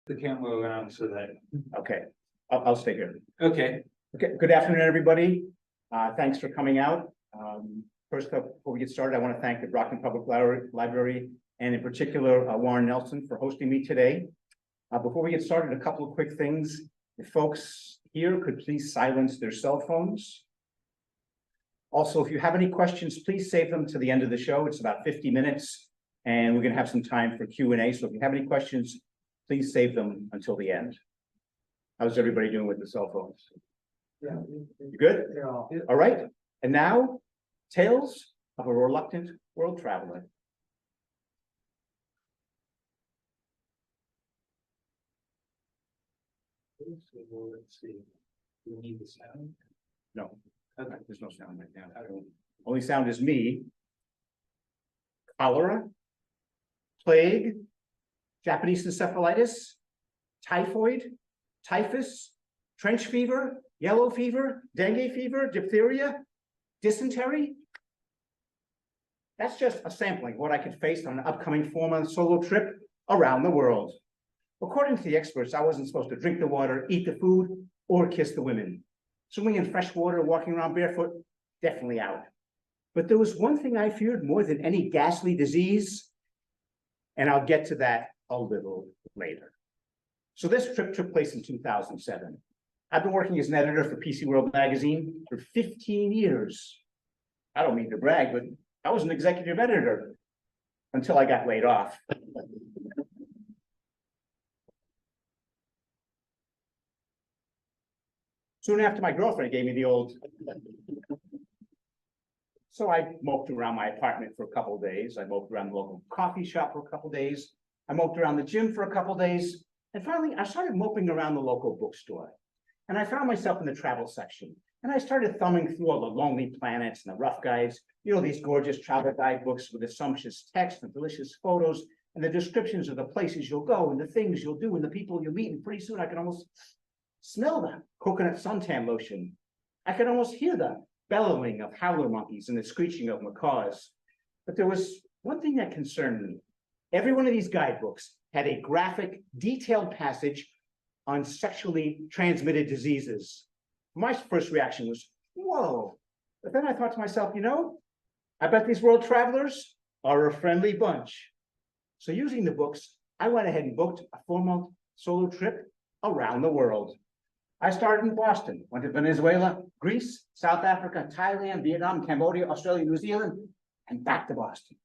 The camera around so that, Okay, I'll stay here. okay, Okay, good afternoon, everybody. Thanks for coming out. First up, before we get started, I want to thank the Brockton Public Library and in particular, Warren Nelson for hosting me today. Before we get started, a couple of quick things. If folks here could please silence their cell phones. Also, if you have any questions, please save them to the end of the show. It's about 50 minutes and we're going to have some time for Q&A. So if you have any questions, please save them until the end. How's everybody doing with the cell phones? yeah. You good? Yeah. All right. And now, tales of a reluctant world traveler. Let's see. Do we need the sound? No, Okay. there's no sound right now. Only sound is me. Cholera, plague, Japanese encephalitis, typhoid, typhus, trench fever, yellow fever, dengue fever, diphtheria, dysentery. That's just a sampling of what I could face on an upcoming 4-month solo trip around the world. According to the experts, I wasn't supposed to drink the water, eat the food, or kiss the women. Swimming in fresh water, walking around barefoot, definitely out. But there was one thing I feared more than any ghastly disease, and I'll get to that a little later. So this trip took place in 2007. I've been working as an editor for PC World magazine for 15 years. I don't mean to brag, but I was an executive editor until I got laid off. Soon after, my girlfriend gave me the old. So I moped around my apartment for a couple of days. I moped around the local coffee shop for a couple of days. I moped around the gym for a couple of days. And finally, I started moping around the local bookstore. And I found myself in the travel section. And I started thumbing through all the Lonely Planets and the Rough Guides. You know, these gorgeous travel guidebooks with the sumptuous text and delicious photos and the descriptions of the places you'll go and the things you'll do and the people you'll meet. And pretty soon I could almost smell the coconut suntan lotion. I could almost hear the bellowing of howler monkeys and the screeching of macaws. But there was one thing that concerned me. Every one of these guidebooks had a graphic, detailed passage on sexually transmitted diseases. My first reaction was, whoa. But then I thought to myself, you know, I bet these world travelers are a friendly bunch. So using the books, I went ahead and booked a 4-month solo trip around the world. I started in Boston, went to Venezuela, Greece, South Africa, Thailand, Vietnam, Cambodia, Australia, New Zealand, and back to Boston.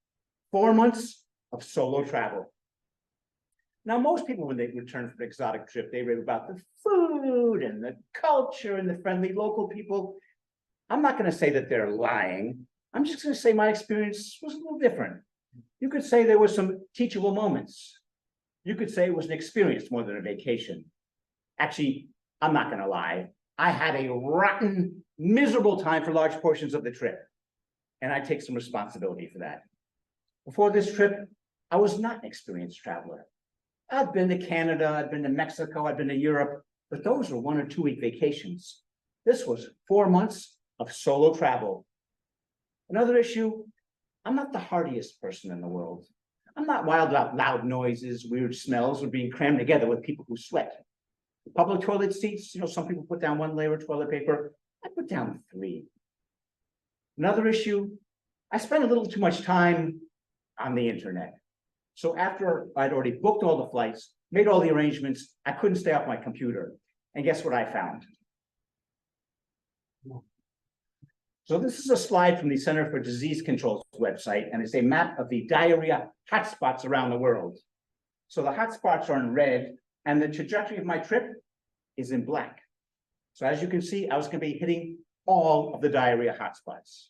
4 months of solo travel. Now, most people, when they return from an exotic trip, they rave about the food and the culture and the friendly local people. I'm not going to say that they're lying. I'm just going to say my experience was a little different. You could say there were some teachable moments. You could say it was an experience more than a vacation. Actually, I'm not going to lie. I had a rotten, miserable time for large portions of the trip. And I take some responsibility for that. Before this trip, I was not an experienced traveler. I'd been to Canada, I'd been to Mexico, I'd been to Europe, but those were 1 or 2 week vacations. This was 4 months of solo travel. Another issue, I'm not the hardiest person in the world. I'm not wild about loud noises, weird smells, or being crammed together with people who sweat. The public toilet seats, you know, some people put down 1 layer of toilet paper. I put down 3. Another issue, I spent a little too much time on the internet. So after I'd already booked all the flights, made all the arrangements, I couldn't stay off my computer. And guess what I found? So this is a slide from the Center for Disease Control's website, and it's a map of the diarrhea hotspots around the world. So the hotspots are in red, and the trajectory of my trip is in black. So as you can see, I was going to be hitting all of the diarrhea hotspots.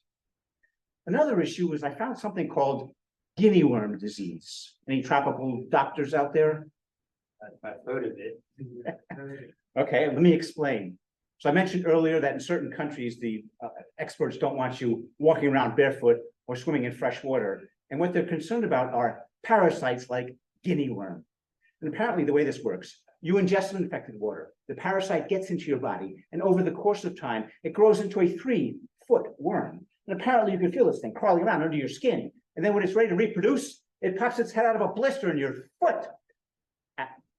Another issue was I found something called guinea worm disease. Any tropical doctors out there? I've heard of it. Okay, let me explain. So I mentioned earlier that in certain countries, the experts don't want you walking around barefoot or swimming in fresh water. And what they're concerned about are parasites like guinea worm. And apparently the way this works, you ingest some infected water, the parasite gets into your body, and over the course of time, it grows into a 3-foot worm. And apparently you can feel this thing crawling around under your skin. And then when it's ready to reproduce, it pops its head out of a blister in your foot.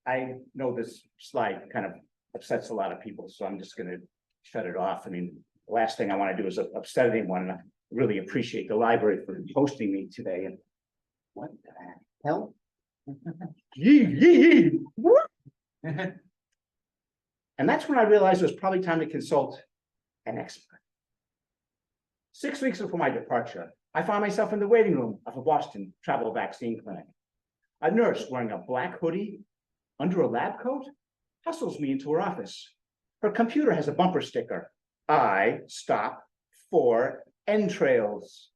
I know this slide kind of upsets a lot of people, so I'm just gonna shut it off. I mean, the last thing I want to do is upset anyone, and I really appreciate the library for hosting me today. And what the hell? Yee, yee, yee. Woo! And that's when I realized it was probably time to consult an expert. 6 weeks before my departure, I found myself in the waiting room of a Boston travel vaccine clinic. A nurse wearing a black hoodie under a lab coat hustles me into her office. Her computer has a bumper sticker. I stop for entrails.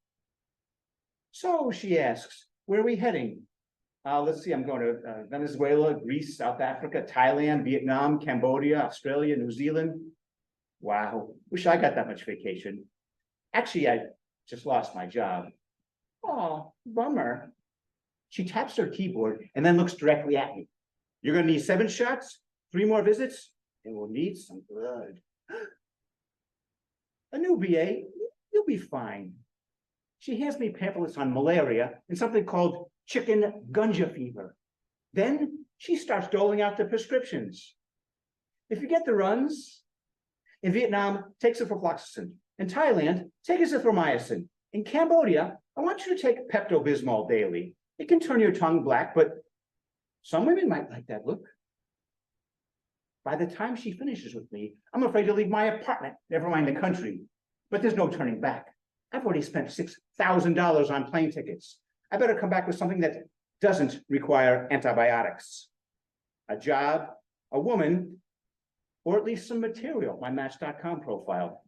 So she asks, where are we heading? Let's see, I'm going to Venezuela, Greece, South Africa, Thailand, Vietnam, Cambodia, Australia, New Zealand. Wow, wish I got that much vacation. Actually, I just lost my job. Oh, bummer. She taps her keyboard and then looks directly at me. You're going to need 7 shots, 3 more visits, and we'll need some blood. A new BA, you'll be fine. She hands me pamphlets on malaria and something called chicken gunja fever. Then she starts doling out the prescriptions. If you get the runs, in Vietnam, take ciprofloxacin. In Thailand, take azithromycin. In Cambodia, I want you to take Pepto-Bismol daily. It can turn your tongue black, but some women might like that look. By the time she finishes with me, I'm afraid to leave my apartment, never mind the country. But there's no turning back. I've already spent $6,000 on plane tickets. I better come back with something that doesn't require antibiotics. A job, a woman, or at least some material, my Match.com profile.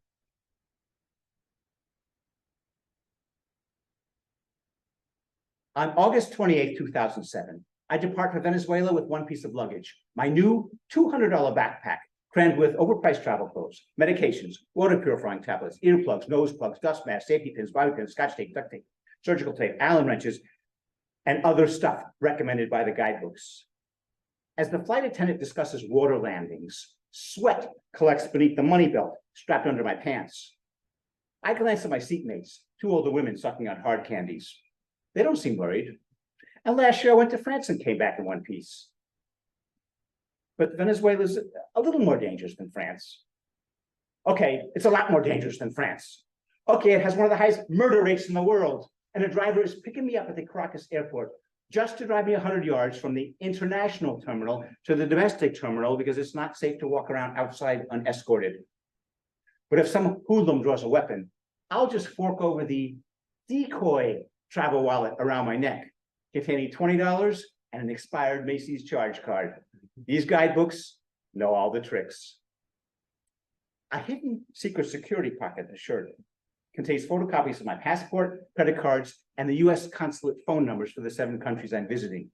On August 28, 2007, I depart for Venezuela with one piece of luggage, my new $200 backpack, crammed with overpriced travel clothes, medications, water purifying tablets, earplugs, nose plugs, dust masks, safety pins, bobby pins, scotch tape, duct tape, surgical tape, Allen wrenches, and other stuff recommended by the guidebooks. As the flight attendant discusses water landings, sweat collects beneath the money belt strapped under my pants. I glance at my seatmates, 2 older women sucking on hard candies. They don't seem worried. And last year I went to France and came back in one piece. But Venezuela's a little more dangerous than France. Okay, it's a lot more dangerous than France. Okay, it has one of the highest murder rates in the world. And a driver is picking me up at the Caracas airport just to drive me 100 yards from the international terminal to the domestic terminal because it's not safe to walk around outside unescorted. But if some hoodlum draws a weapon, I'll just fork over the decoy travel wallet around my neck, containing $20 and an expired Macy's charge card. These guidebooks know all the tricks. A hidden secret security pocket in the shirt contains photocopies of my passport, credit cards, and the US consulate phone numbers for the 7 countries I'm visiting.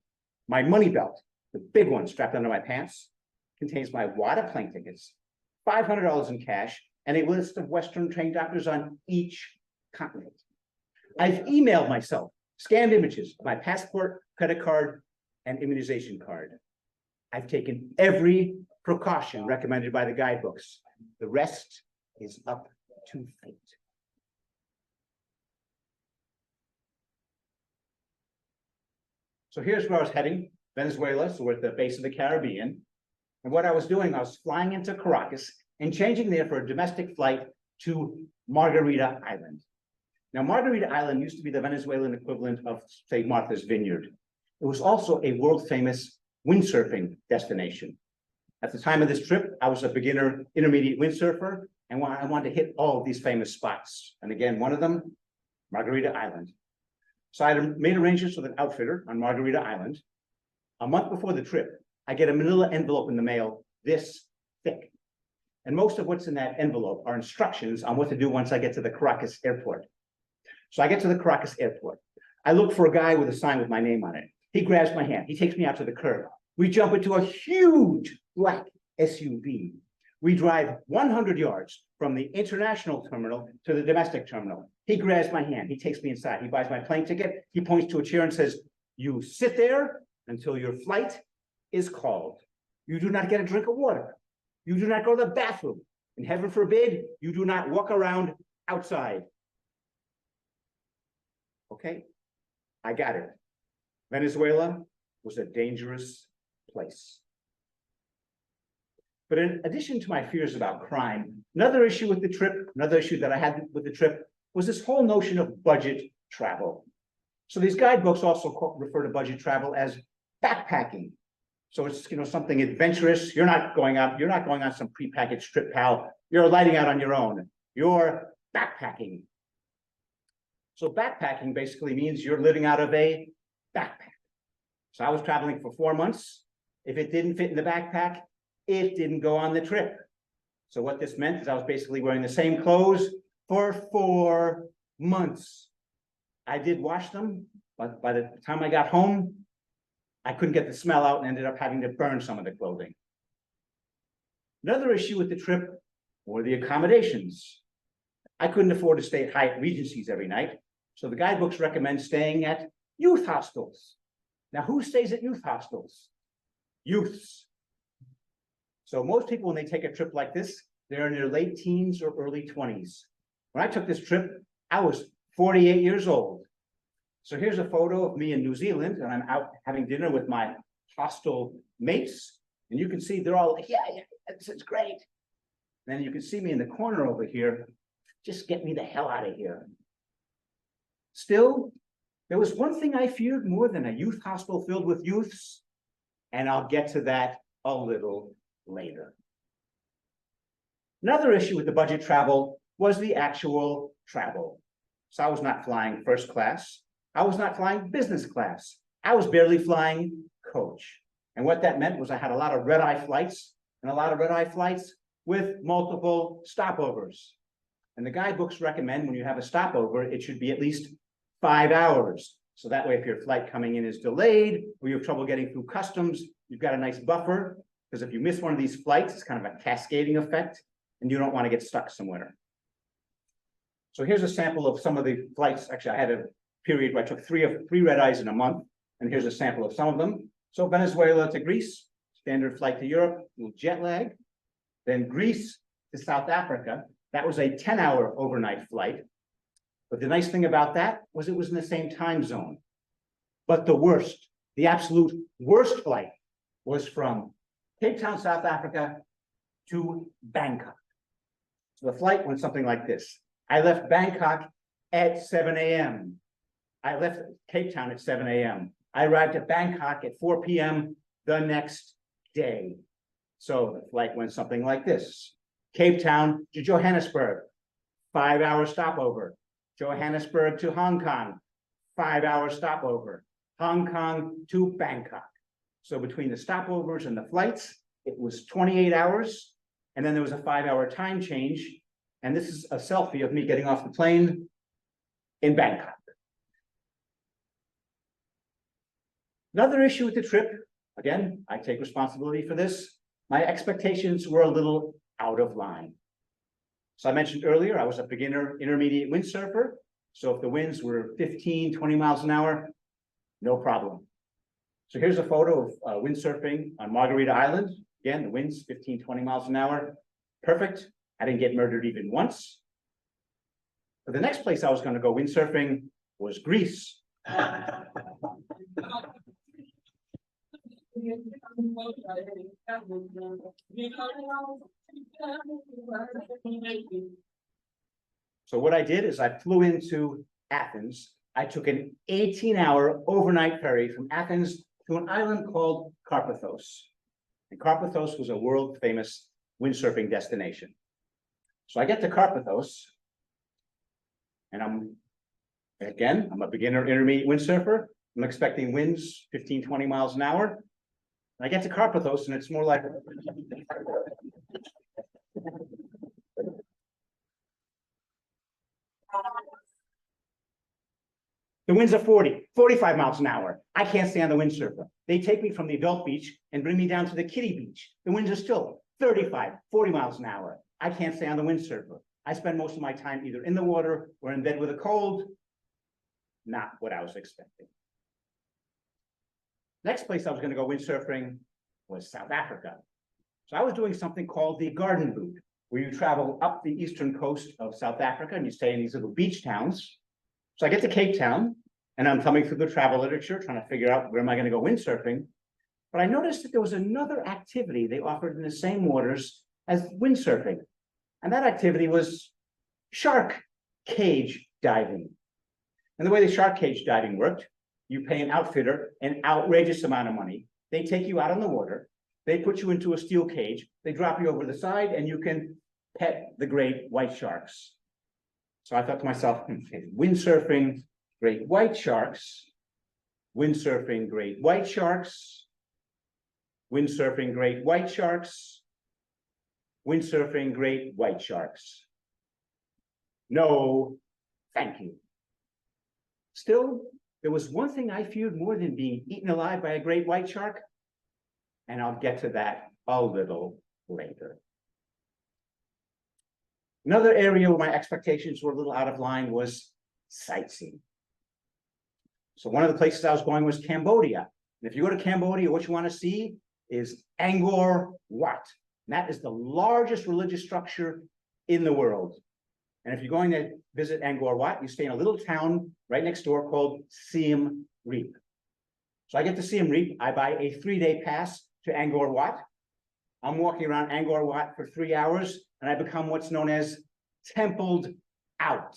My money belt, the big one strapped under my pants, contains my WADA plane tickets, $500 in cash, and a list of Western trained doctors on each continent. I've emailed myself scanned images of my passport, credit card, and immunization card. I've taken every precaution recommended by the guidebooks. The rest is up to fate. So here's where I was heading, Venezuela, so we're at the base of the Caribbean. And what I was doing, I was flying into Caracas and changing there for a domestic flight to Margarita Island. Now, Margarita Island used to be the Venezuelan equivalent of, say, Martha's Vineyard. It was also a world-famous windsurfing destination. At the time of this trip, I was a beginner intermediate windsurfer, and I wanted to hit all of these famous spots. And again, one of them, Margarita Island. So I had made arrangements with an outfitter on Margarita Island. A month before the trip, I get a manila envelope in the mail this thick. And most of what's in that envelope are instructions on what to do once I get to the Caracas airport. So I get to the Caracas airport. I look for a guy with a sign with my name on it. He grabs my hand. He takes me out to the curb. We jump into a huge black SUV. We drive 100 yards from the international terminal to the domestic terminal. He grabs my hand. He takes me inside. He buys my plane ticket. He points to a chair and says, "You sit there until your flight is called. You do not get a drink of water. You do not go to the bathroom. And heaven forbid, you do not walk around outside." Okay, I got it. Venezuela was a dangerous place. But in addition to my fears about crime, another issue with the trip, another issue that I had with the trip was this whole notion of budget travel. So these guidebooks also refer to budget travel as backpacking. So it's, something adventurous. You're not going on some prepackaged trip, pal. You're lighting out on your own. You're backpacking. So backpacking basically means you're living out of a backpack. So I was traveling for 4 months. If it didn't fit in the backpack, it didn't go on the trip. So what this meant is I was basically wearing the same clothes for 4 months. I did wash them, but by the time I got home, I couldn't get the smell out and ended up having to burn some of the clothing. Another issue with the trip were the accommodations. I couldn't afford to stay at Hyatt Regencies every night, so the guidebooks recommend staying at youth hostels. Now, who stays at youth hostels? Youths. So most people, when they take a trip like this, they're in their late teens or early 20s. When I took this trip, I was 48 years old. So here's a photo of me in New Zealand, and I'm out having dinner with my hostel mates, and you can see they're all like, yeah, this is great. And then you can see me in the corner over here, just get me the hell out of here. Still, there was one thing I feared more than a youth hostel filled with youths, and I'll get to that a little later. Another issue with the budget travel was the actual travel. So I was not flying first class. I was not flying business class. I was barely flying coach. And what that meant was I had a lot of red-eye flights and a lot of red-eye flights with multiple stopovers. And the guidebooks recommend when you have a stopover, it should be at least 5 hours. So that way, if your flight coming in is delayed or you have trouble getting through customs, you've got a nice buffer, because if you miss one of these flights, it's kind of a cascading effect and you don't want to get stuck somewhere. So here's a sample of some of the flights. Actually, I had a period where I took three red eyes in a month, and here's a sample of some of them. So Venezuela to Greece, standard flight to Europe, a little jet lag. Then Greece to South Africa. That was a 10-hour overnight flight. But the nice thing about that was it was in the same time zone. But the worst, the absolute worst flight was from Cape Town, South Africa to Bangkok. So the flight went something like this. I left Bangkok at 7 a.m. I left Cape Town at 7 a.m. I arrived at Bangkok at 4 p.m. the next day. So the flight went something like this. Cape Town to Johannesburg, 5-hour stopover. Johannesburg to Hong Kong, 5-hour stopover. Hong Kong to Bangkok. So between the stopovers and the flights, it was 28 hours. And then there was a 5-hour time change. And this is a selfie of me getting off the plane in Bangkok. Another issue with the trip, again, I take responsibility for this. My expectations were a little out of line. So I mentioned earlier, I was a beginner intermediate windsurfer. So if the winds were 15, 20 miles an hour, no problem. So here's a photo of windsurfing on Margarita Island. Again, the winds 15, 20 miles an hour. Perfect. I didn't get murdered even once. But the next place I was going to go windsurfing was Greece. So what I did is I flew into Athens. I took an 18-hour overnight ferry from Athens to an island called Carpathos. And Carpathos was a world-famous windsurfing destination. So I get to Carpathos, and I'm a beginner intermediate windsurfer. I'm expecting winds 15, 20 miles an hour. And I get to Carpathos, and it's more like the winds are 40, 45 miles an hour. I can't stay on the windsurfer. They take me from the adult beach and bring me down to the kiddie beach. The winds are still 35, 40 miles an hour. I can't stay on the windsurfer. I spend most of my time either in the water or in bed with a cold. Not what I was expecting. Next place I was going to go windsurfing was South Africa. So I was doing something called the garden route, where you travel up the eastern coast of South Africa and you stay in these little beach towns. So I get to Cape Town and I'm thumbing through the travel literature, trying to figure out where am I going to go windsurfing. But I noticed that there was another activity they offered in the same waters as windsurfing. And that activity was shark cage diving. And the way the shark cage diving worked, you pay an outfitter an outrageous amount of money. They take you out on the water. They put you into a steel cage. They drop you over the side and you can pet the great white sharks. So I thought to myself, okay, windsurfing, great white sharks, windsurfing, great white sharks, windsurfing, great white sharks, windsurfing, great white sharks. No, thank you. Still, there was one thing I feared more than being eaten alive by a great white shark, and I'll get to that a little later. Another area where my expectations were a little out of line was sightseeing. So one of the places I was going was Cambodia. And if you go to Cambodia, what you want to see is Angkor Wat. And that is the largest religious structure in the world. And if you're going to visit Angkor Wat, you stay in a little town right next door called Siem Reap. So I get to Siem Reap. I buy a 3-day pass to Angkor Wat. I'm walking around Angkor Wat for 3 hours, and I become what's known as templed out.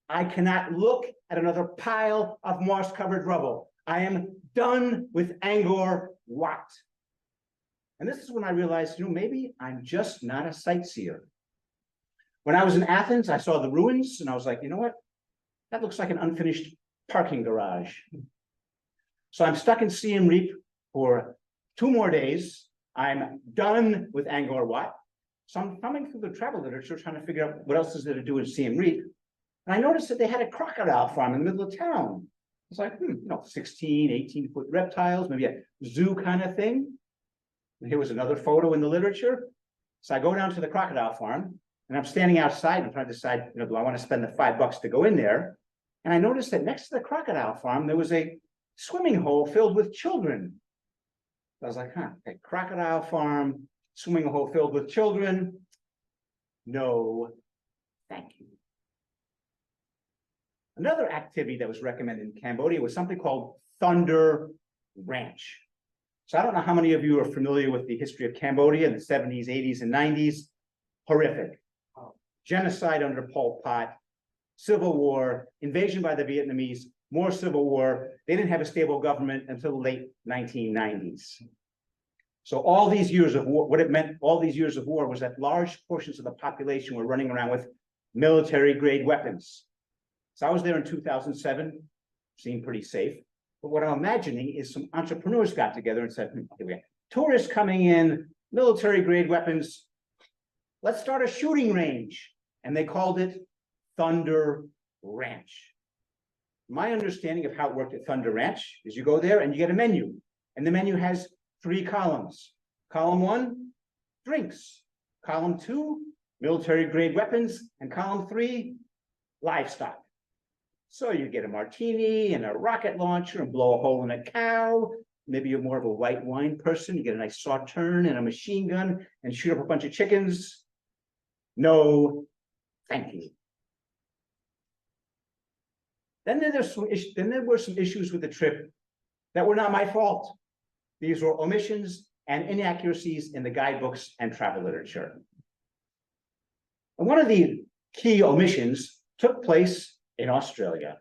I cannot look at another pile of moss-covered rubble. I am done with Angkor Wat. And this is when I realized, maybe I'm just not a sightseer. When I was in Athens, I saw the ruins, and I was like, you know what? That looks like an unfinished parking garage. So I'm stuck in Siem Reap for 2 more days. I'm done with Angkor Wat. So I'm thumbing through the travel literature, trying to figure out what else is there to do in Siem Reap. And I noticed that they had a crocodile farm in the middle of town. It's like, 16, 18-foot reptiles, maybe a zoo kind of thing. And here was another photo in the literature. So I go down to the crocodile farm, and I'm standing outside and trying to decide, do I want to spend the $5 to go in there? And I noticed that next to the crocodile farm, there was a swimming hole filled with children. I was like, okay, crocodile farm, swimming hole filled with children. No, thank you. Another activity that was recommended in Cambodia was something called Thunder Ranch. So I don't know how many of you are familiar with the history of Cambodia in the 70s, 80s, and 90s. Horrific. Genocide under Pol Pot, civil war, invasion by the Vietnamese, more civil war. They didn't have a stable government until the late 1990s. So all these years of war, what it meant, all these years of war, was that large portions of the population were running around with military-grade weapons. So I was there in 2007, seemed pretty safe. But what I'm imagining is some entrepreneurs got together and said, okay, we have tourists coming in, military-grade weapons. Let's start a shooting range. And they called it Thunder Ranch. My understanding of how it worked at Thunder Ranch is you go there and you get a menu. And the menu has 3 columns. Column 1, drinks. Column 2, military-grade weapons. And column 3, livestock. So you get a martini and a rocket launcher and blow a hole in a cow. Maybe you're more of a white wine person. You get a nice sauterne and a machine gun and shoot up a bunch of chickens. No, thank you. Then there were some issues with the trip that were not my fault. These were omissions and inaccuracies in the guidebooks and travel literature. And one of the key omissions took place in Australia.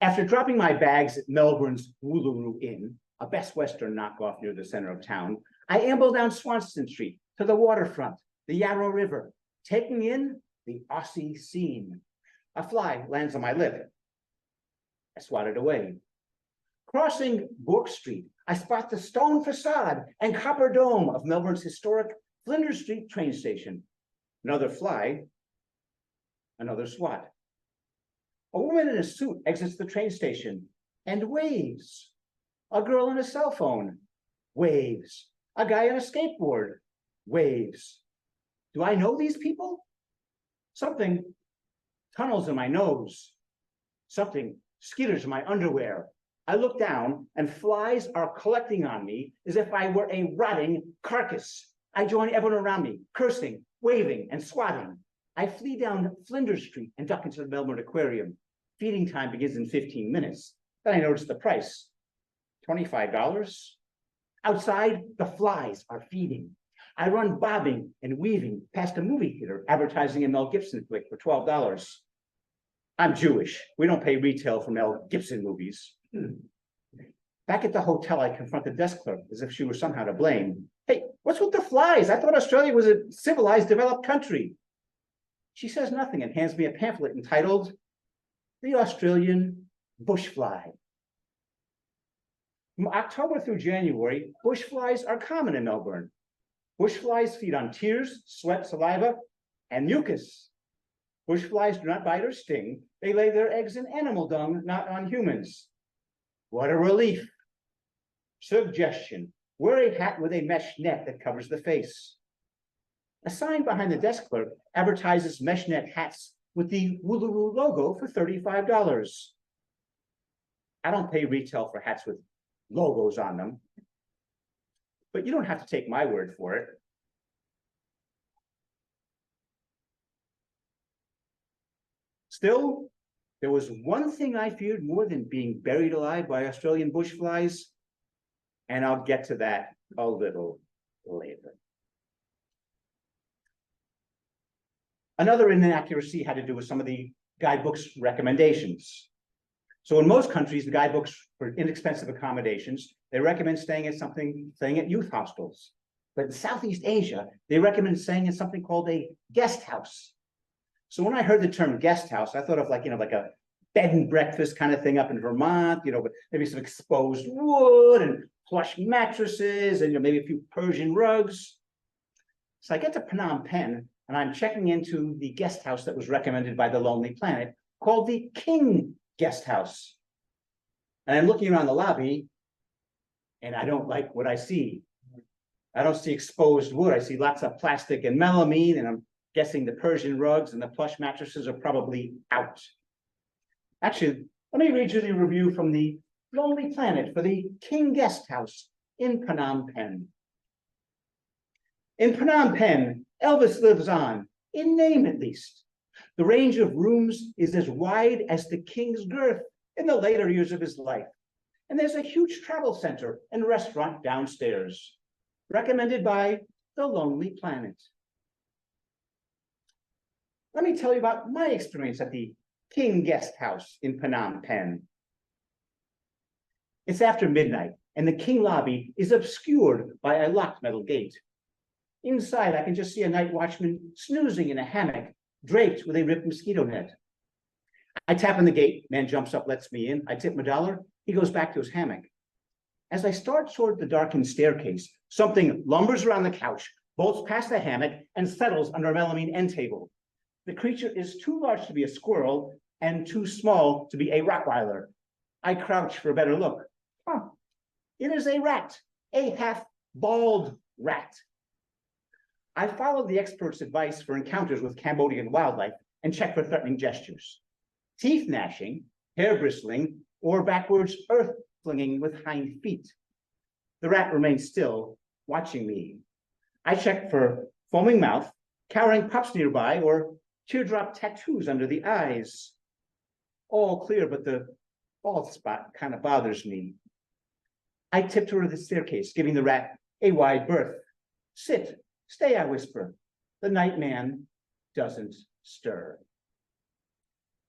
After dropping my bags at Melbourne's Woolaroo Inn, a Best Western knockoff near the center of town, I ambled down Swanston Street to the waterfront, the Yarra River, taking in the Aussie scene. A fly lands on my lip. I swat it away. Crossing Bourke Street, I spot the stone facade and copper dome of Melbourne's historic Flinders Street train station. Another fly, another swat. A woman in a suit exits the train station and waves. A girl on a cell phone waves. A guy on a skateboard waves. Do I know these people? Something tunnels in my nose. Something skitters in my underwear. I look down and flies are collecting on me as if I were a rotting carcass. I join everyone around me, cursing, waving, and swatting. I flee down Flinders Street and duck into the Melbourne Aquarium. Feeding time begins in 15 minutes. Then I notice the price. $25. Outside, the flies are feeding. I run bobbing and weaving past a movie theater advertising a Mel Gibson flick for $12. I'm Jewish. We don't pay retail for Mel Gibson movies. Back at the hotel, I confront the desk clerk as if she were somehow to blame. Hey, what's with the flies? I thought Australia was a civilized, developed country. She says nothing and hands me a pamphlet entitled The Australian Bushfly. From October through January, bushflies are common in Melbourne. Bushflies feed on tears, sweat, saliva, and mucus. Bushflies do not bite or sting. They lay their eggs in animal dung, not on humans. What a relief. Suggestion: wear a hat with a mesh net that covers the face. A sign behind the desk clerk advertises mesh net hats with the Woolaroo logo for $35. I don't pay retail for hats with logos on them, but you don't have to take my word for it. Still, there was one thing I feared more than being buried alive by Australian bushflies, and I'll get to that a little later. Another inaccuracy had to do with some of the guidebooks recommendations. So in most countries, the guidebooks for inexpensive accommodations, they recommend staying at youth hostels. But in Southeast Asia, they recommend staying in something called a guest house. So when I heard the term guest house, I thought of like a bed and breakfast kind of thing up in Vermont, with maybe some exposed wood and plush mattresses and maybe a few Persian rugs. So I get to Phnom Penh and I'm checking into the guest house that was recommended by the Lonely Planet called the King Guest House. And I'm looking around the lobby and I don't like what I see. I don't see exposed wood. I see lots of plastic and melamine, and I'm guessing the Persian rugs and the plush mattresses are probably out. Actually, let me read you the review from the Lonely Planet for the King Guest House in Phnom Penh. In Phnom Penh, Elvis lives on, in name at least. The range of rooms is as wide as the king's girth in the later years of his life. And there's a huge travel center and restaurant downstairs, recommended by the Lonely Planet. Let me tell you about my experience at the King Guest House in Phnom Penh. It's after midnight, and the King lobby is obscured by a locked metal gate. Inside, I can just see a night watchman snoozing in a hammock, draped with a ripped mosquito net. I tap on the gate, man jumps up, lets me in. I tip him $1. He goes back to his hammock. As I start toward the darkened staircase, something lumbers around the couch, bolts past the hammock, and settles under a melamine end table. The creature is too large to be a squirrel and too small to be a Rottweiler. I crouch for a better look. It is a rat, a half-bald rat. I followed the expert's advice for encounters with Cambodian wildlife and check for threatening gestures. Teeth gnashing, hair bristling, or backwards earth flinging with hind feet. The rat remains still, watching me. I check for foaming mouth, cowering pups nearby, or teardrop tattoos under the eyes. All clear, but the bald spot kind of bothers me. I tip toward the staircase, giving the rat a wide berth. Sit, stay, I whisper. The night man doesn't stir.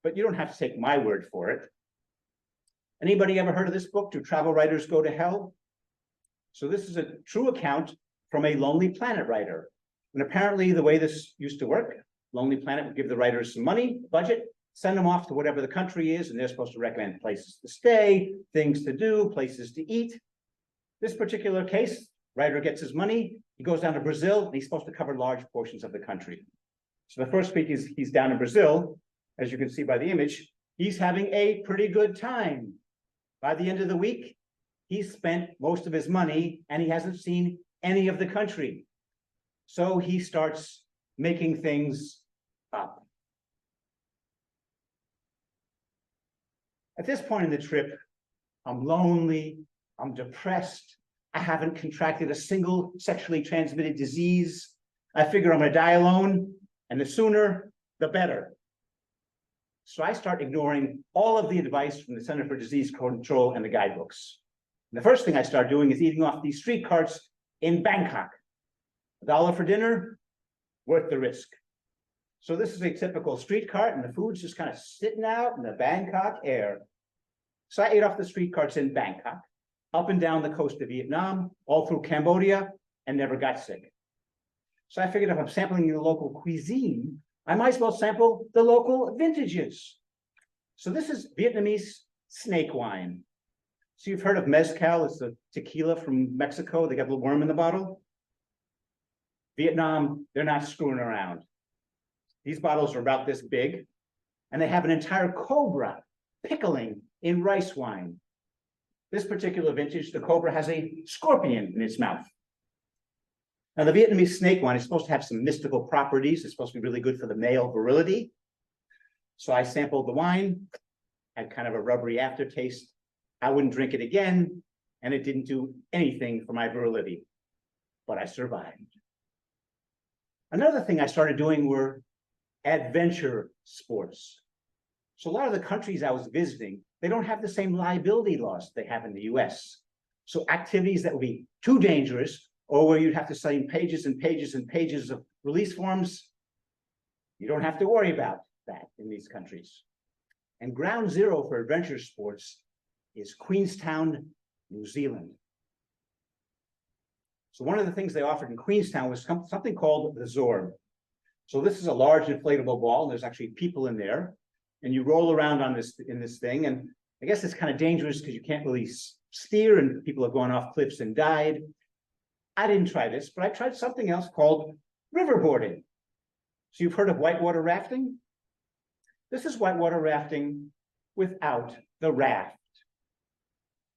But you don't have to take my word for it. Anybody ever heard of this book, Do Travel Writers Go to Hell? So this is a true account from a Lonely Planet writer. And apparently the way this used to work, Lonely Planet would give the writers some money, budget, send them off to whatever the country is, and they're supposed to recommend places to stay, things to do, places to eat. This particular case, writer gets his money, he goes down to Brazil, and he's supposed to cover large portions of the country. So the first week he's down in Brazil, as you can see by the image, he's having a pretty good time. By the end of the week, he's spent most of his money and he hasn't seen any of the country. So he starts making things up. At this point in the trip, I'm lonely, I'm depressed, I haven't contracted a single sexually transmitted disease. I figure I'm gonna die alone, and the sooner, the better. So I start ignoring all of the advice from the Center for Disease Control and the guidebooks. The first thing I started doing is eating off these street carts in Bangkok. $1 for dinner, worth the risk. So this is a typical street cart, and the food's just kind of sitting out in the Bangkok air. So I ate off the street carts in Bangkok, up and down the coast of Vietnam, all through Cambodia, and never got sick. So I figured if I'm sampling the local cuisine, I might as well sample the local vintages. So this is Vietnamese snake wine. So you've heard of mezcal, it's the tequila from Mexico. They got a little worm in the bottle. Vietnam, they're not screwing around. These bottles are about this big, and they have an entire cobra pickling in rice wine. This particular vintage, the cobra has a scorpion in its mouth. Now, the Vietnamese snake wine is supposed to have some mystical properties. It's supposed to be really good for the male virility. So I sampled the wine, had kind of a rubbery aftertaste. I wouldn't drink it again, and it didn't do anything for my virility, but I survived. Another thing I started doing were adventure sports. So a lot of the countries I was visiting, they don't have the same liability laws they have in the US. So activities that would be too dangerous, or where you'd have to sign pages and pages and pages of release forms, you don't have to worry about that in these countries. And ground zero for adventure sports is Queenstown, New Zealand. So one of the things they offered in Queenstown was something called the Zorb. So this is a large inflatable ball, and there's actually people in there, and you roll around on this in this thing. And I guess it's kind of dangerous because you can't really steer, and people have gone off cliffs and died. I didn't try this, but I tried something else called riverboarding. So you've heard of whitewater rafting? This is whitewater rafting without the raft.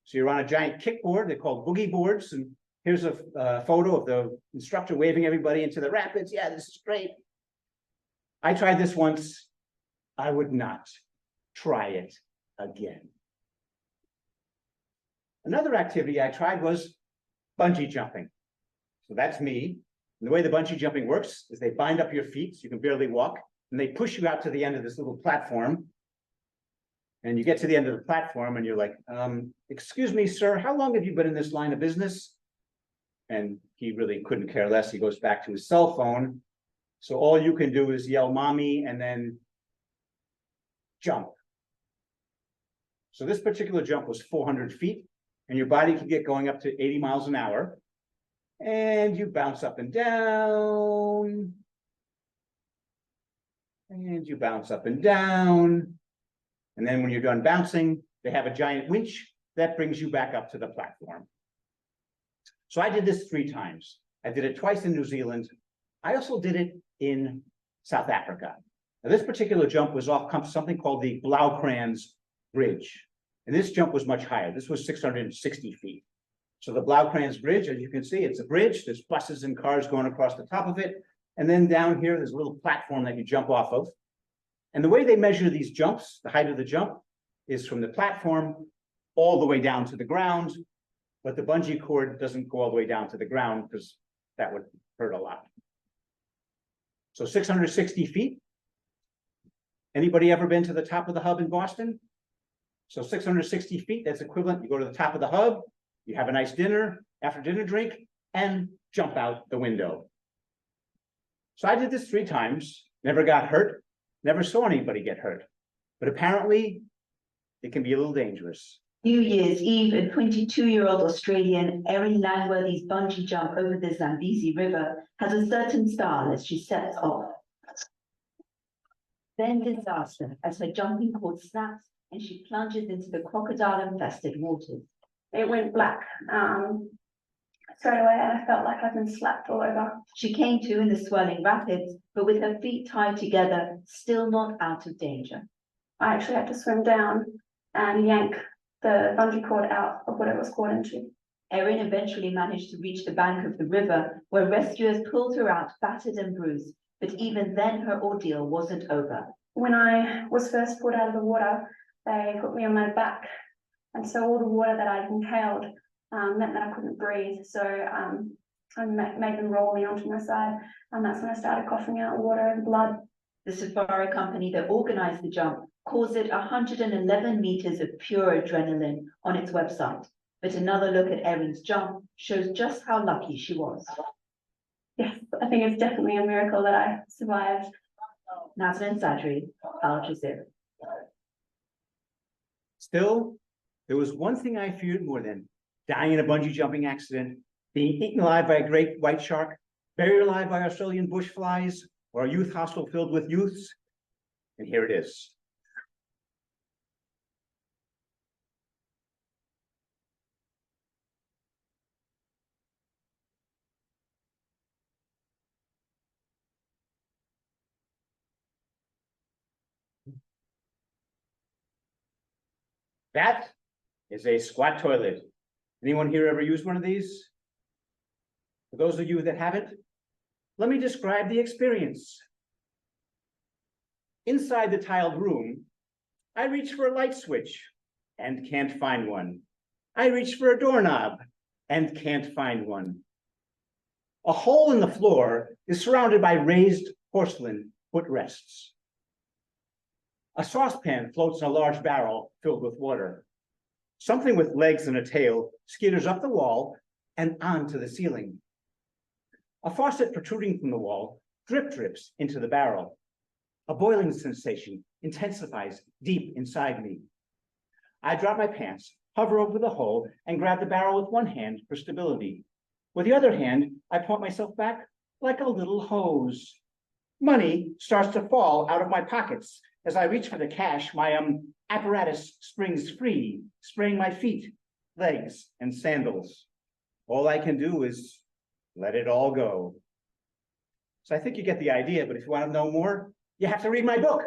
So you're on a giant kickboard, they're called boogie boards, and here's a photo of the instructor waving everybody into the rapids. Yeah, this is great. I tried this once. I would not try it again. Another activity I tried was bungee jumping. So that's me. And the way the bungee jumping works is they bind up your feet so you can barely walk, and they push you out to the end of this little platform. And you get to the end of the platform and you're like, excuse me, sir, how long have you been in this line of business? And he really couldn't care less. He goes back to his cell phone. So all you can do is yell mommy and then jump. So this particular jump was 400 feet, and your body could get going up to 80 miles an hour. And you bounce up and down. And you bounce up and down. And then when you're done bouncing, they have a giant winch that brings you back up to the platform. So I did this 3 times. I did it twice in New Zealand. I also did it in South Africa. Now, this particular jump was off something called the Blaukrans Bridge. And this jump was much higher. This was 660 feet. So the Blaukrans Bridge, as you can see, it's a bridge. There's buses and cars going across the top of it. And then down here, there's a little platform that you jump off of. And the way they measure these jumps, the height of the jump, is from the platform all the way down to the ground. But the bungee cord doesn't go all the way down to the ground because that would hurt a lot. So 660 feet. Anybody ever been to the top of the hub in Boston? So 660 feet, that's equivalent. You go to the top of the hub, you have a nice dinner, after dinner drink, and jump out the window. So I did this 3 times, never got hurt, never saw anybody get hurt. But apparently, it can be a little dangerous. New Year's Eve, a 22-year-old Australian Erin Langworthy's bungee jump over the Zambezi River has a certain style as she sets off. Then disaster as her jumping cord snaps and she plunges into the crocodile-infested waters. It went black straight away, and I felt like I'd been slapped all over. She came to in the swirling rapids, but with her feet tied together, still not out of danger. I actually had to swim down and yank the bungee cord out of what it was caught into. Erin eventually managed to reach the bank of the river, where rescuers pulled her out battered and bruised, but even then her ordeal wasn't over. When I was first pulled out of the water, they put me on my back, and so all the water that I inhaled meant that I couldn't breathe. So I made them roll me onto my side, and that's when I started coughing out water and blood. The safari company that organized the jump calls it 111 meters of pure adrenaline on its website. But another look at Erin's jump shows just how lucky she was. Yes, I think it's definitely a miracle that I survived. Nazanin Sadri, Al Jazeera. Still, there was one thing I feared more than dying in a bungee jumping accident, being eaten alive by a great white shark, buried alive by Australian bush flies, or a youth hostel filled with youths. And here it is. That is a squat toilet. Anyone here ever used one of these? For those of you that haven't, let me describe the experience. Inside the tiled room, I reach for a light switch and can't find one. I reach for a doorknob and can't find one. A hole in the floor is surrounded by raised porcelain footrests. A saucepan floats in a large barrel filled with water. Something with legs and a tail skitters up the wall and onto the ceiling. A faucet protruding from the wall drips into the barrel. A boiling sensation intensifies deep inside me. I drop my pants, hover over the hole, and grab the barrel with one hand for stability. With the other hand, I point myself back like a little hose. Money starts to fall out of my pockets. As I reach for the cash, my apparatus springs free, spraying my feet, legs, and sandals. All I can do is let it all go. So I think you get the idea, but if you want to know more, you have to read my book.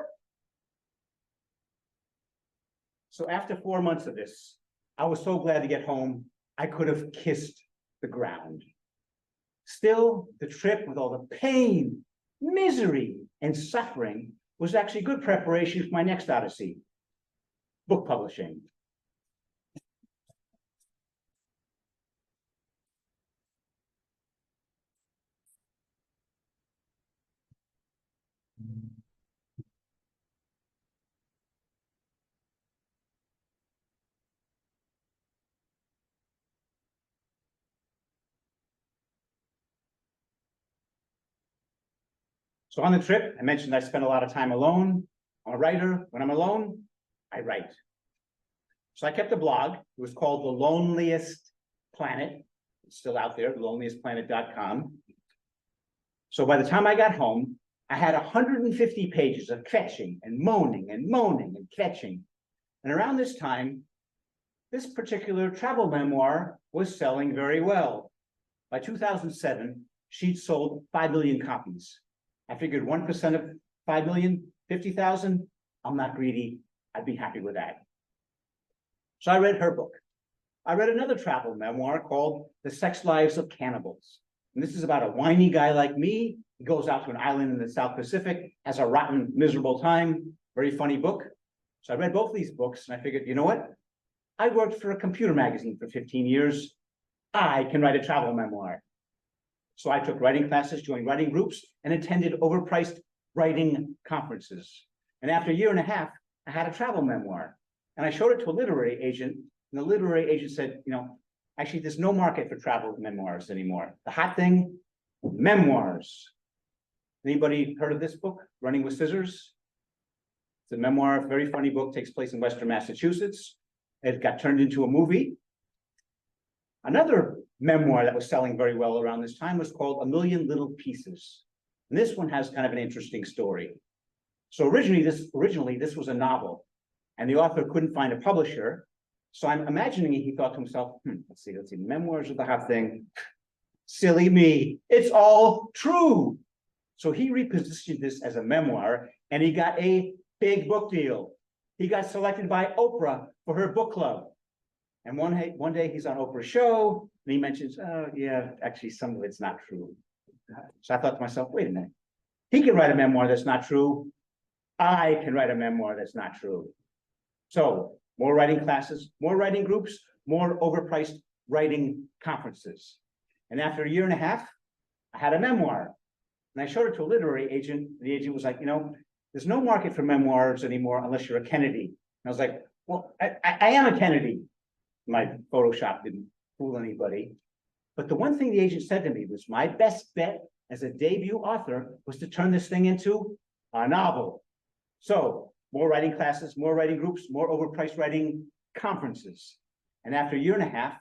So after 4 months of this, I was so glad to get home, I could have kissed the ground. Still, the trip with all the pain, misery, and suffering was actually good preparation for my next odyssey, book publishing. So on the trip, I mentioned I spent a lot of time alone. I'm a writer. When I'm alone, I write. So I kept a blog. It was called The Loneliest Planet. It's still out there, loneliestplanet.com. So by the time I got home, I had 150 pages of kvetching and moaning and moaning and kvetching. And around this time, this particular travel memoir was selling very well. By 2007, she'd sold 5 million copies. I figured 1% of 5 million, 50,000, I'm not greedy. I'd be happy with that. So I read her book. I read another travel memoir called The Sex Lives of Cannibals. And this is about a whiny guy like me. He goes out to an island in the South Pacific, has a rotten, miserable time. Very funny book. So I read both of these books and I figured, you know what? I worked for a computer magazine for 15 years. I can write a travel memoir. So I took writing classes, joined writing groups, and attended overpriced writing conferences. And after a year and a half, I had a travel memoir. And I showed it to a literary agent, and the literary agent said, you know, actually, there's no market for travel memoirs anymore. The hot thing, memoirs. Anybody heard of this book, Running with Scissors? It's a memoir, a very funny book, takes place in Western Massachusetts. It got turned into a movie. Another memoir that was selling very well around this time was called A Million Little Pieces. And this one has kind of an interesting story. So originally this was a novel, and the author couldn't find a publisher. So I'm imagining he thought to himself, let's see, memoirs are the hot thing. Silly me, it's all true. So he repositioned this as a memoir, and he got a big book deal. He got selected by Oprah for her book club. And one day he's on Oprah's show, and he mentions, oh yeah, actually some of it's not true. So I thought to myself, wait a minute. He can write a memoir that's not true. I can write a memoir that's not true. So more writing classes, more writing groups, more overpriced writing conferences. And after a year and a half, I had a memoir. And I showed it to a literary agent. The agent was like, you know, there's no market for memoirs anymore unless you're a Kennedy. And I was like, well, I am a Kennedy. My Photoshop didn't fool anybody. But the one thing the agent said to me was my best bet as a debut author was to turn this thing into a novel. So more writing classes, more writing groups, more overpriced writing conferences. And after a year and a half,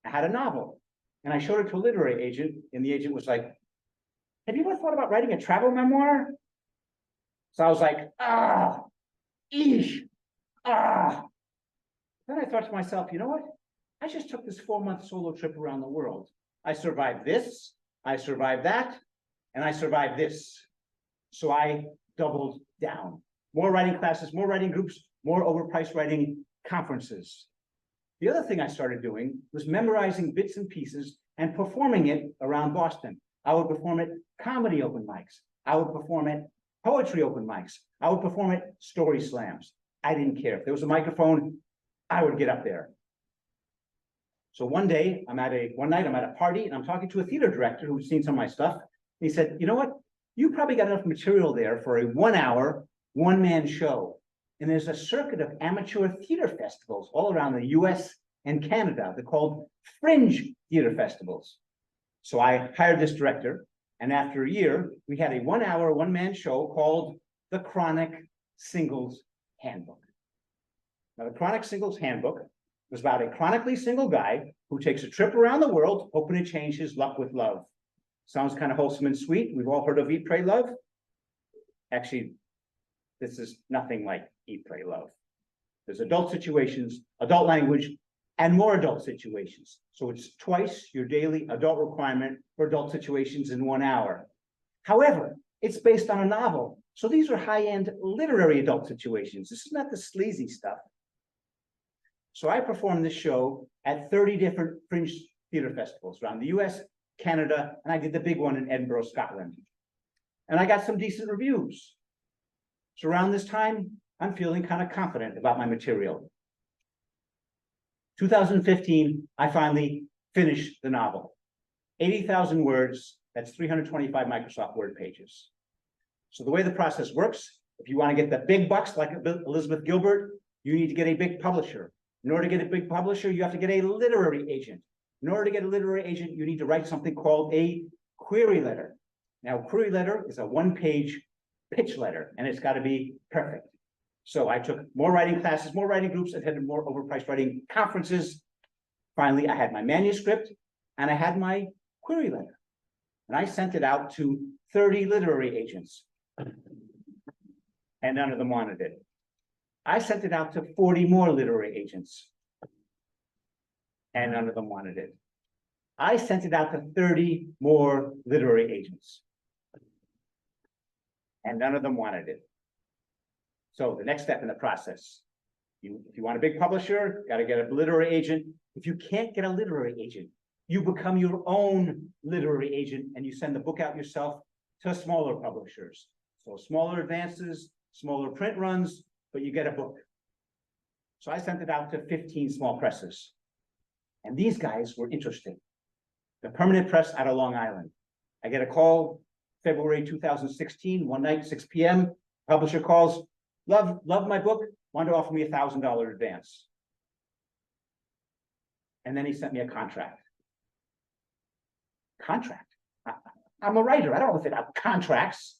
I had a novel. And I showed it to a literary agent, and the agent was like, have you ever thought about writing a travel memoir? So I was like, eesh, Then I thought to myself, you know what? I just took this 4-month solo trip around the world. I survived this, I survived that, and I survived this. So I doubled down. More writing classes, more writing groups, more overpriced writing conferences. The other thing I started doing was memorizing bits and pieces and performing it around Boston. I would perform at comedy open mics. I would perform at poetry open mics. I would perform at story slams. I didn't care. If there was a microphone, I would get up there. So one night I'm at a party and I'm talking to a theater director who's seen some of my stuff. And he said, you know what? You probably got enough material there for a 1-hour, one-man show. And there's a circuit of amateur theater festivals all around the US and Canada. They're called fringe theater festivals. So I hired this director, and after a year, we had a 1-hour, one-man show called the Chronic Singles Handbook. Now, the Chronic Singles Handbook was about a chronically single guy who takes a trip around the world, hoping to change his luck with love. Sounds kind of wholesome and sweet. We've all heard of Eat, Pray, Love. Actually, this is nothing like Eat, Pray, Love. There's adult situations, adult language, and more adult situations. So it's twice your daily adult requirement for adult situations in 1 hour. However, it's based on a novel. So these are high-end literary adult situations. This is not the sleazy stuff. So I performed this show at 30 different fringe theater festivals around the US, Canada, and I did the big one in Edinburgh, Scotland. And I got some decent reviews. So around this time, I'm feeling kind of confident about my material. 2015, I finally finished the novel. 80,000 words, that's 325 Microsoft Word pages. So the way the process works, if you want to get the big bucks like Elizabeth Gilbert, you need to get a big publisher. In order to get a big publisher, you have to get a literary agent. In order to get a literary agent, you need to write something called a query letter. Now, a query letter is a 1-page pitch letter, and it's got to be perfect. So I took more writing classes, more writing groups, attended more overpriced writing conferences. Finally, I had my manuscript and I had my query letter. And I sent it out to 30 literary agents. And none of them wanted it. I sent it out to 40 more literary agents. And none of them wanted it. I sent it out to 30 more literary agents. And none of them wanted it. So the next step in the process, if you want a big publisher, got to get a literary agent. If you can't get a literary agent, you become your own literary agent and you send the book out yourself to smaller publishers. So smaller advances, smaller print runs, but you get a book. So I sent it out to 15 small presses. And these guys were interested. The Permanent Press out of Long Island. I get a call February 2016, one night, 6 p.m. Publisher calls, love my book, wanted to offer me $1,000 advance. And then he sent me a contract. Contract? I'm a writer, I don't know anything about contracts.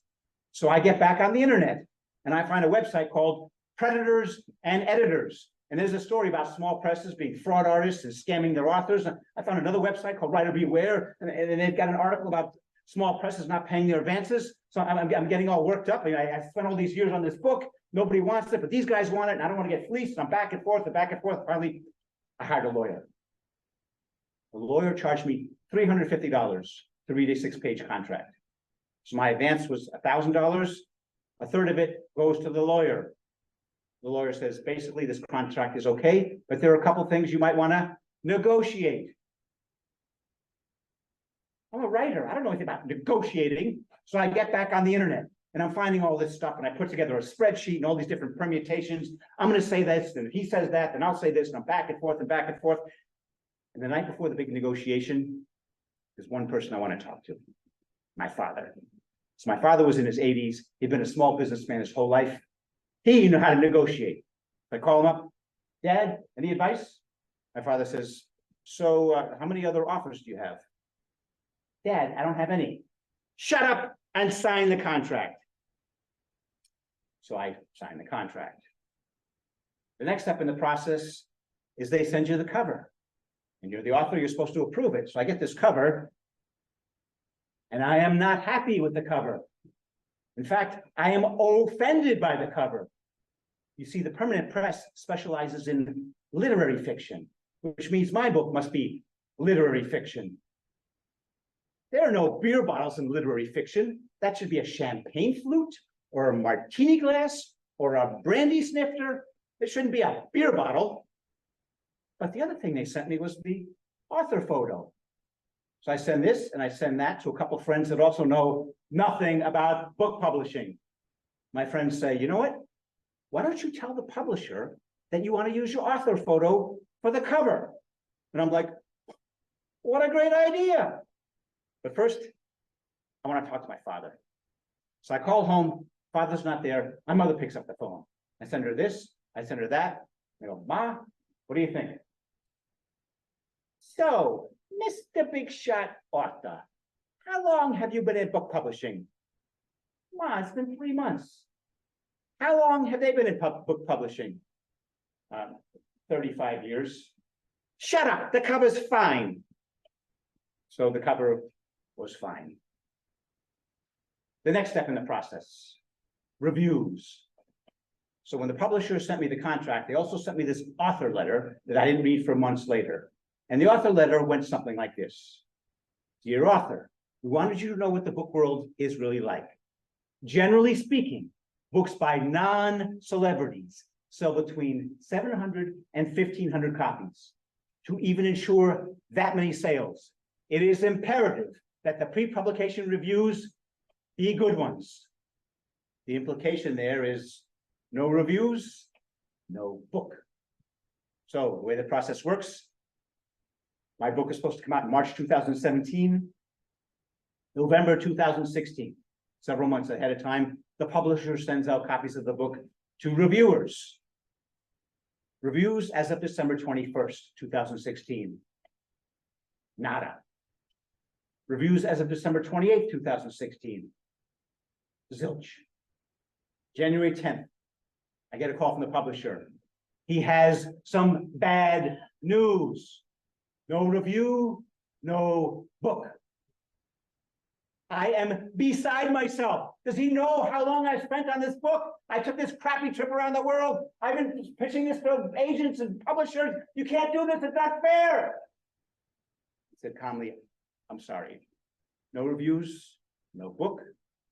So I get back on the internet and I find a website called Predators and Editors. And there's a story about small presses being fraud artists and scamming their authors. I found another website called Writer Beware, and they've got an article about small presses not paying their advances. So I'm getting all worked up. I spent all these years on this book. Nobody wants it, but these guys want it, and I don't want to get fleeced. I'm back and forth and back and forth. Finally, I hired a lawyer. The lawyer charged me $350 to read a 6-page contract. So my advance was $1,000. A third of it goes to the lawyer. The lawyer says, basically, this contract is okay, but there are a couple things you might want to negotiate. I'm a writer. I don't know anything about negotiating. So I get back on the internet and I'm finding all this stuff and I put together a spreadsheet and all these different permutations. I'm going to say this, and if he says that, then I'll say this, and I'm back and forth and back and forth. And the night before the big negotiation, there's one person I want to talk to, my father. So my father was in his 80s. He'd been a small businessman his whole life. He knew how to negotiate. I call him up, Dad, any advice? My father says, so how many other authors do you have? Dad, I don't have any. Shut up and sign the contract. So I signed the contract. The next step in the process is they send you the cover. And you're the author, you're supposed to approve it. So I get this cover. And I am not happy with the cover. In fact, I am offended by the cover. You see, the permanent press specializes in literary fiction, which means my book must be literary fiction. There are no beer bottles in literary fiction. That should be a champagne flute or a martini glass or a brandy snifter. It shouldn't be a beer bottle. But the other thing they sent me was the author photo. So I send this and I send that to a couple of friends that also know nothing about book publishing. My friends say, you know what? Why don't you tell the publisher that you want to use your author photo for the cover? And I'm like, what a great idea. But first, I want to talk to my father. So I call home, father's not there. My mother picks up the phone. I send her this, I send her that. I go, Ma, what do you think? So, Mr. Big Shot author, how long have you been in book publishing? Ma, it's been 3 months. How long have they been in book publishing? 35 years. Shut up, the cover's fine. So the cover was fine. The next step in the process, reviews. So when the publisher sent me the contract, they also sent me this author letter that I didn't read for months later. And the author letter went something like this. Dear author, we wanted you to know what the book world is really like. Generally speaking, books by non-celebrities sell between 700 and 1,500 copies. To even ensure that many sales, it is imperative that the pre-publication reviews be good ones. The implication there is no reviews, no book. So the way the process works, my book is supposed to come out in March 2017, November 2016, several months ahead of time. The publisher sends out copies of the book to reviewers. Reviews as of December 21st, 2016. Nada. Reviews as of December 28th, 2016. Zilch. January 10th, I get a call from the publisher. He has some bad news. No review, no book. I am beside myself. Does he know how long I spent on this book? I took this crappy trip around the world. I've been pitching this to agents and publishers. You can't do this, it's not fair. He said calmly, I'm sorry. No reviews, no book.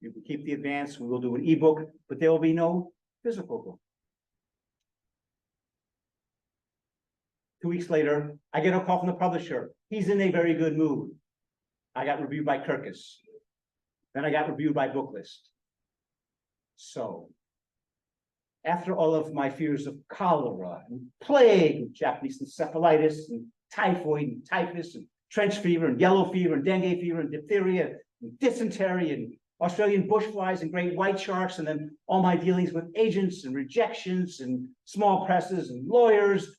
You can keep the advance. We will do an ebook, but there will be no physical book. 2 weeks later, I get a call from the publisher. He's in a very good mood. I got reviewed by Kirkus. Then I got reviewed by Booklist. So, after all of my fears of cholera and plague, Japanese encephalitis and typhoid and typhus and trench fever and yellow fever and dengue fever and diphtheria and dysentery and Australian bushflies and great white sharks, and then all my dealings with agents and rejections and small presses and lawyers.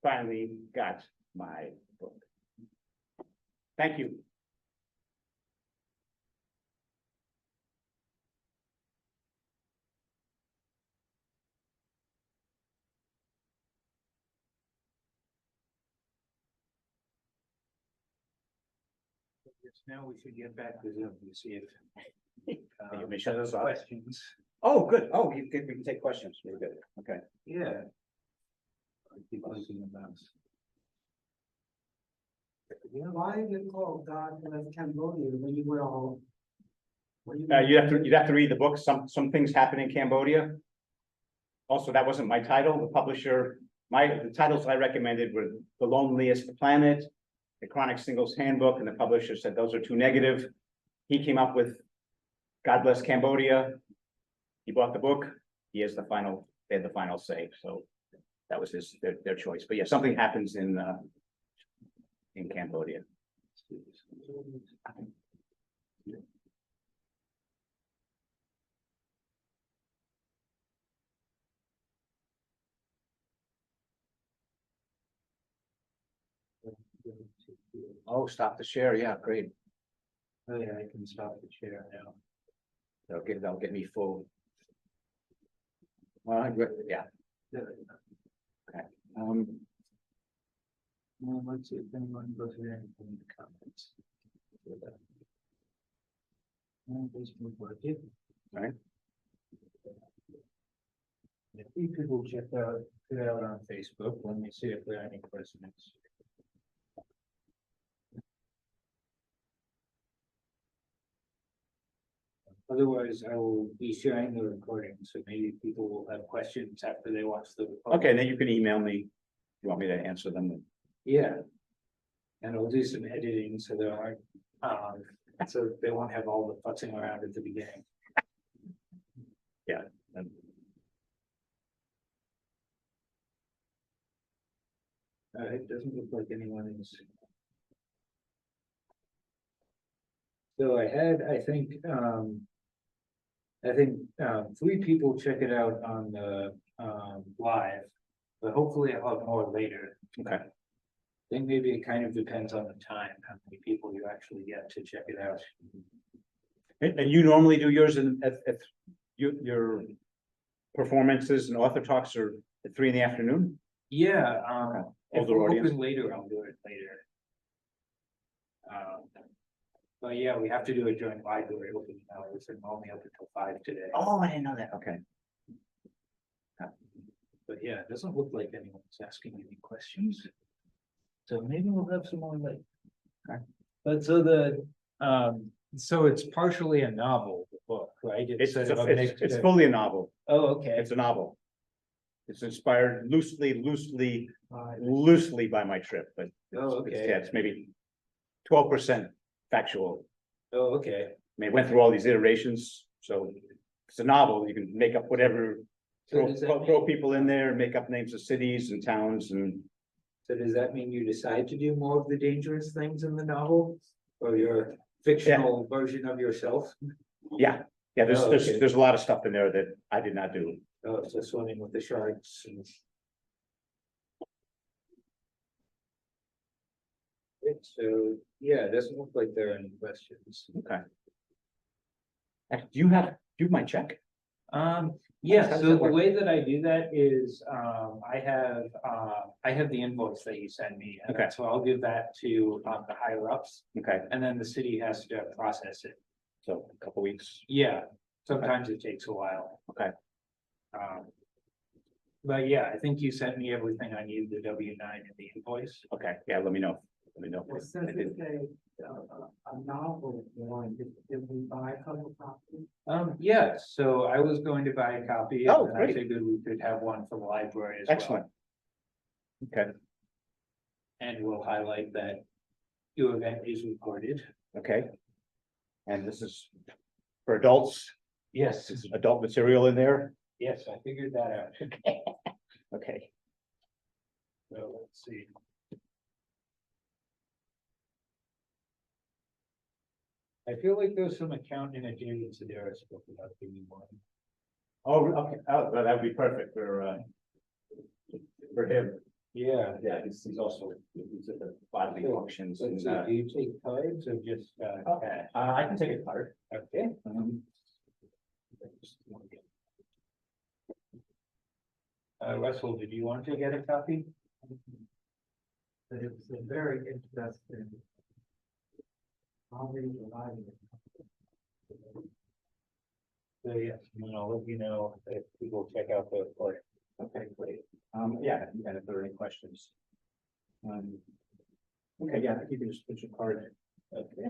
Finally got my book. Thank you. Now we should get back to Zoom to see if You may shut those this off. questions. Oh, good. Oh, we can take questions. Very good. Okay. Yeah. I keep thinking about. You know, why is it called God Bless Cambodia when you were all? When you You'd have to read the book. Some things happen in Cambodia. Also, that wasn't my title, the publisher, the titles I recommended were The Loneliest Planet, The Chronic Singles Handbook, and the publisher said those are too negative. He came up with God Bless Cambodia. He bought the book. He has the final, they had the final say, so that was their choice. But yeah, something happens in Cambodia. Oh, stop the share, yeah, great. Oh, yeah, I can stop the share now. That'll get me full. Well, yeah. Okay. Well, let's see if anyone goes there and put in the comments. This will work it. Right. If you people check it out on Facebook, let me see if there are any questions. Otherwise, I will be sharing the recording, so maybe people will have questions after they watch the recording. Okay, then you can email me. If you want me to answer them? Yeah. And I'll do some editing so there aren't, so they won't have all the futzing around at the beginning. Yeah. It doesn't look like anyone is. So I had, I think, 3 people check it out on the, live, but hopefully I'll have more later. Okay. I think maybe it kind of depends on the time, how many people you actually get to check it out. And you normally do yours at your performances and author talks are at 3 PM? Yeah, if Older we're audience. open later, I'll do it later. But yeah, we have to do a joint library opening hours and only up until 5 today. Oh, I didn't know that. Okay. But yeah, it doesn't look like anyone's asking any questions. So maybe we'll have some more later. Okay. But so it's partially a novel, the book, right? It's fully a novel. Oh, okay. It's a novel. It's inspired loosely by my trip, but Oh, okay. yeah, it's maybe 12% factual. Oh, okay. I mean, it went through all these iterations, so it's a novel. You can make up whatever, So does that throw mean, people in there, make up names of cities and towns and. so does that mean you decide to do more of the dangerous things in the novel? Or your fictional version of yourself? Yeah, there's, Oh, okay. there's a lot of stuff in there that I did not do. Oh, so swimming with the sharks and. So, yeah, it doesn't look like there are any questions. Okay. Do you have my check? Yeah, How does so that the work? way that I do that is, I have the invoice that you send me. And Okay. so I'll give that to, the higher ups, Okay, and then the city has to process it. so a couple weeks. Yeah, sometimes it takes a while. Okay. But yeah, I think you sent me everything I need, the W-9 and the invoice. Okay, yeah, let me know. Let me know. Well, I did- a novel one, did we buy a couple copies? Yeah, so I was going to buy a copy. Oh, and I great. figured we could have one for the library as well. Excellent. Okay, And we'll highlight that your event is recorded. okay. And this is for adults, Yes, this is adult material in there. yes, I figured that out. Okay, So let's see. I feel like there's some accounting and David Sedaris book without giving one. oh, okay, oh, well, that would be perfect for him. Yeah. Yeah, he's also, he's at the bodily functions and, Let's see, do you take cards or just, cash? I can take a card. Okay. Russell, did you want to get a copy? But it was a very interesting. I'll read the line. So yes, and I'll let you know if people check out the recording. Okay, great. Yeah, and if there are any questions. Okay, yeah, if you can just put your card. Okay.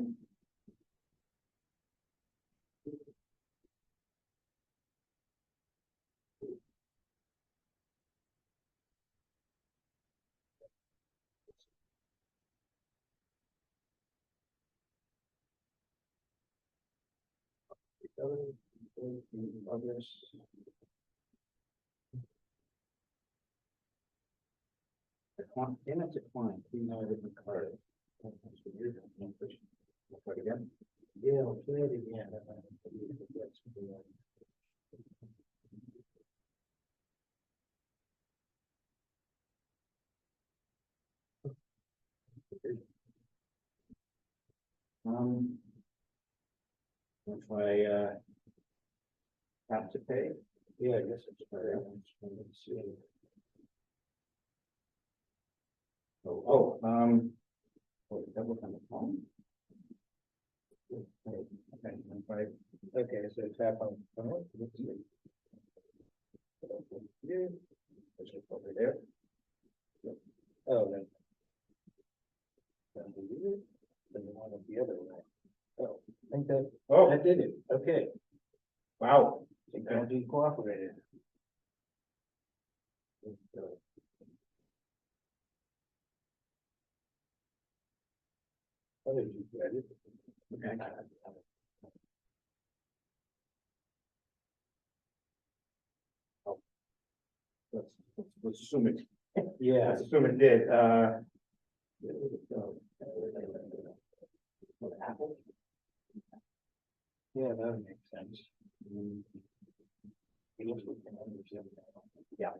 Others. And it's a client, you know, a different card. Again? Yeah, I'll play it again. If I, have to pay, yeah, I guess it's. Let's see. That was on the phone. Okay, I'm right. Okay, so tap on. Let's see. Yeah. Push it over there. Oh, then. Then the one of the other way. Oh, I think that, oh, that did it, okay. Wow, technology cooperated. What did you get it? Okay. Oh. Let's assume it. Yeah. Let's assume it did, Apple? Yeah, that would make sense. Yeah.